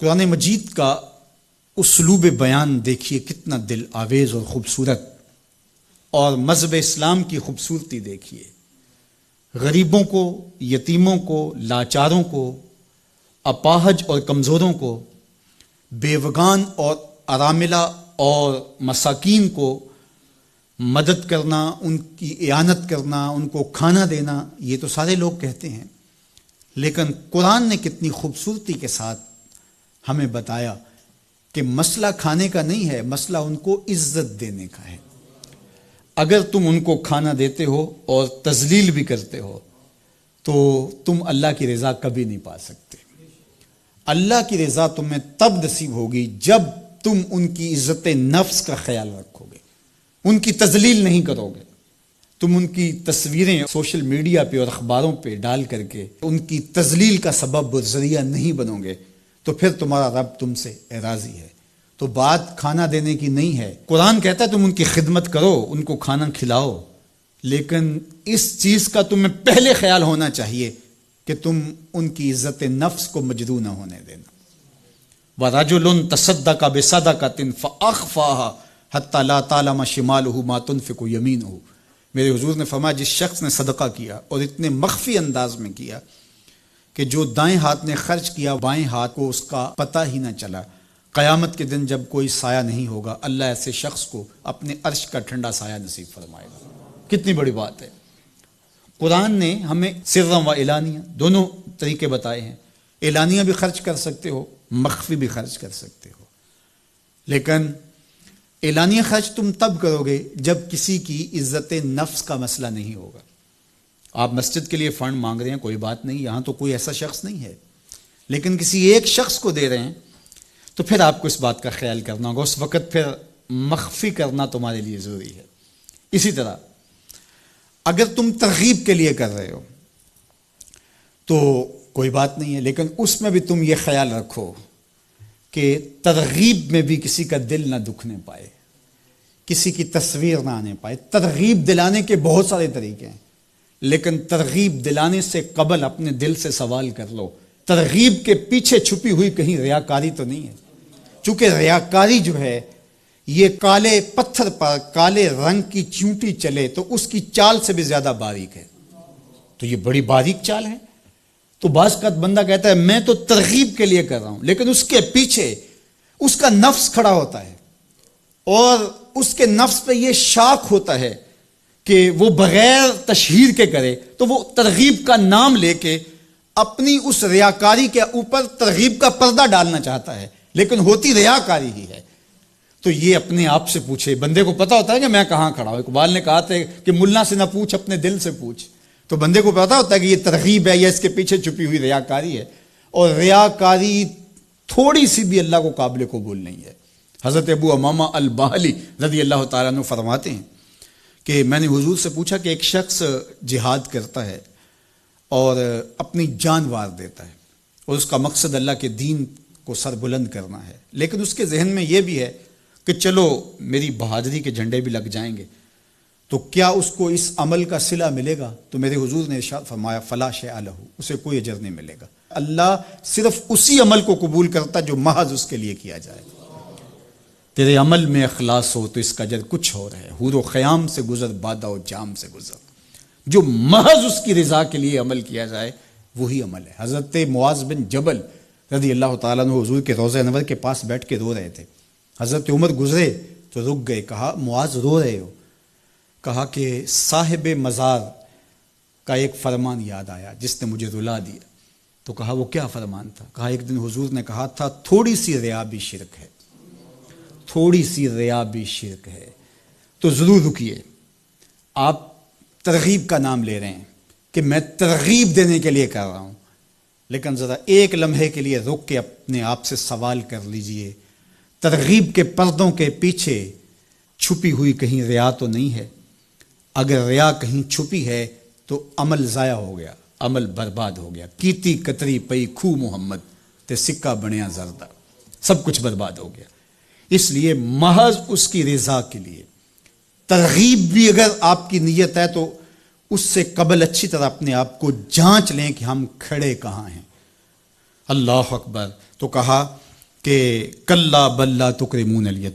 قرآن مجید کا اسلوب بیان دیکھیے کتنا دل آویز اور خوبصورت، اور مذہب اسلام کی خوبصورتی دیکھیے۔ غریبوں کو، یتیموں کو، لاچاروں کو، اپاہج اور کمزوروں کو، بیوگان اور اراملہ اور مساکین کو مدد کرنا، ان کی اعانت کرنا، ان کو کھانا دینا، یہ تو سارے لوگ کہتے ہیں، لیکن قرآن نے کتنی خوبصورتی کے ساتھ ہمیں بتایا کہ مسئلہ کھانے کا نہیں ہے، مسئلہ ان کو عزت دینے کا ہے۔ اگر تم ان کو کھانا دیتے ہو اور تذلیل بھی کرتے ہو تو تم اللہ کی رضا کبھی نہیں پا سکتے۔ اللہ کی رضا تمہیں تب نصیب ہوگی جب تم ان کی عزت نفس کا خیال رکھو گے، ان کی تذلیل نہیں کرو گے، تم ان کی تصویریں سوشل میڈیا پہ اور اخباروں پہ ڈال کر کے ان کی تذلیل کا سبب اور ذریعہ نہیں بنو گے، تو پھر تمہارا رب تم سے راضی ہے۔ تو بات کھانا دینے کی نہیں ہے، قرآن کہتا ہے تم ان کی خدمت کرو، ان کو کھانا کھلاؤ، لیکن اس چیز کا تمہیں پہلے خیال ہونا چاہیے کہ تم ان کی عزت نفس کو مجروح نہ ہونے دینا۔ وَرَجُلٌ تَصَدَّقَ بِصَدَقَةٍ فَأَخْفَاهَا حَتَّى لَا تَعْلَمَ شِمَالُهُ مَا تُنْفِقُ يَمِينُهُ۔ میرے حضور نے فرمایا جس شخص نے صدقہ کیا اور اتنے مخفی انداز میں کیا کہ جو دائیں ہاتھ نے خرچ کیا بائیں ہاتھ کو اس کا پتہ ہی نہ چلا، قیامت کے دن جب کوئی سایہ نہیں ہوگا اللہ ایسے شخص کو اپنے عرش کا ٹھنڈا سایہ نصیب فرمائے گا۔ کتنی بڑی بات ہے۔ قرآن نے ہمیں سرًا و علانیہ دونوں طریقے بتائے ہیں، اعلانیہ بھی خرچ کر سکتے ہو، مخفی بھی خرچ کر سکتے ہو، لیکن اعلانیہ خرچ تم تب کرو گے جب کسی کی عزت نفس کا مسئلہ نہیں ہوگا۔ آپ مسجد کے لیے فنڈ مانگ رہے ہیں، کوئی بات نہیں، یہاں تو کوئی ایسا شخص نہیں ہے، لیکن کسی ایک شخص کو دے رہے ہیں تو پھر آپ کو اس بات کا خیال کرنا ہوگا، اس وقت پھر مخفی کرنا تمہارے لیے ضروری ہے۔ اسی طرح اگر تم ترغیب کے لیے کر رہے ہو تو کوئی بات نہیں ہے، لیکن اس میں بھی تم یہ خیال رکھو کہ ترغیب میں بھی کسی کا دل نہ دکھنے پائے، کسی کی تصویر نہ آنے پائے۔ ترغیب دلانے کے بہت سارے طریقے ہیں، لیکن ترغیب دلانے سے قبل اپنے دل سے سوال کر لو ترغیب کے پیچھے چھپی ہوئی کہیں ریاکاری تو نہیں ہے؟ چونکہ ریاکاری جو ہے یہ کالے پتھر پر کالے رنگ کی چونٹی چلے تو اس کی چال سے بھی زیادہ باریک ہے، تو یہ بڑی باریک چال ہے۔ تو بعض کا بندہ کہتا ہے میں تو ترغیب کے لیے کر رہا ہوں، لیکن اس کے پیچھے اس کا نفس کھڑا ہوتا ہے اور اس کے نفس پہ یہ شاک ہوتا ہے کہ وہ بغیر تشہیر کے کرے، تو وہ ترغیب کا نام لے کے اپنی اس ریاکاری کے اوپر ترغیب کا پردہ ڈالنا چاہتا ہے، لیکن ہوتی ریاکاری ہی ہے۔ تو یہ اپنے آپ سے پوچھے، بندے کو پتا ہوتا ہے کہ میں کہاں کھڑا ہوں۔ اقبال نے کہا تھا کہ ملا سے نہ پوچھ اپنے دل سے پوچھ، تو بندے کو پتا ہوتا ہے کہ یہ ترغیب ہے یا اس کے پیچھے چھپی ہوئی ریاکاری ہے، اور ریاکاری تھوڑی سی بھی اللہ کو قابل قبول نہیں ہے۔ حضرت ابو امامہ الباہلی رضی اللہ تعالیٰ عنہ فرماتے ہیں کہ میں نے حضور سے پوچھا کہ ایک شخص جہاد کرتا ہے اور اپنی جان وار دیتا ہے اور اس کا مقصد اللہ کے دین کو سر بلند کرنا ہے، لیکن اس کے ذہن میں یہ بھی ہے کہ چلو میری بہادری کے جھنڈے بھی لگ جائیں گے، تو کیا اس کو اس عمل کا صلہ ملے گا؟ تو میرے حضور نے ارشاد فرمایا فلا شیء لہ، اسے کوئی اجر نہیں ملے گا۔ اللہ صرف اسی عمل کو قبول کرتا جو محض اس کے لیے کیا جائے۔ تیرے عمل میں اخلاص ہو تو اس کا اجر کچھ اور ہے، حور و خیام سے گزر بادہ و جام سے گزر، جو محض اس کی رضا کے لیے عمل کیا جائے وہی عمل ہے۔ حضرت معاذ بن جبل رضی اللہ تعالیٰ عنہ حضور کے روضہ انور کے پاس بیٹھ کے رو رہے تھے، حضرت عمر گزرے تو رک گئے، کہا معاذ رو رہے ہو؟ کہا کہ صاحب مزار کا ایک فرمان یاد آیا جس نے مجھے رلا دیا۔ تو کہا وہ کیا فرمان تھا؟ کہا ایک دن حضور نے کہا تھا تھوڑی سی ریا بھی شرک ہے، تھوڑی سی ریا بھی شرک ہے۔ تو ضرور رکیے، آپ ترغیب کا نام لے رہے ہیں کہ میں ترغیب دینے کے لیے کر رہا ہوں، لیکن ذرا ایک لمحے کے لیے رک کے اپنے آپ سے سوال کر لیجئے ترغیب کے پردوں کے پیچھے چھپی ہوئی کہیں ریا تو نہیں ہے؟ اگر ریا کہیں چھپی ہے تو عمل ضائع ہو گیا، عمل برباد ہو گیا۔ کیتی کتری پئی کھو محمد تے سکہ بنیا زردہ، سب کچھ برباد ہو گیا۔ اس لیے محض اس کی رضا کے لیے ترغیب بھی اگر آپ کی نیت ہے تو اس سے قبل اچھی طرح اپنے آپ کو جانچ لیں کہ ہم کھڑے کہاں ہیں۔ اللہ اکبر۔ تو کہا کہ کلا بل لا تکرمون الیتیم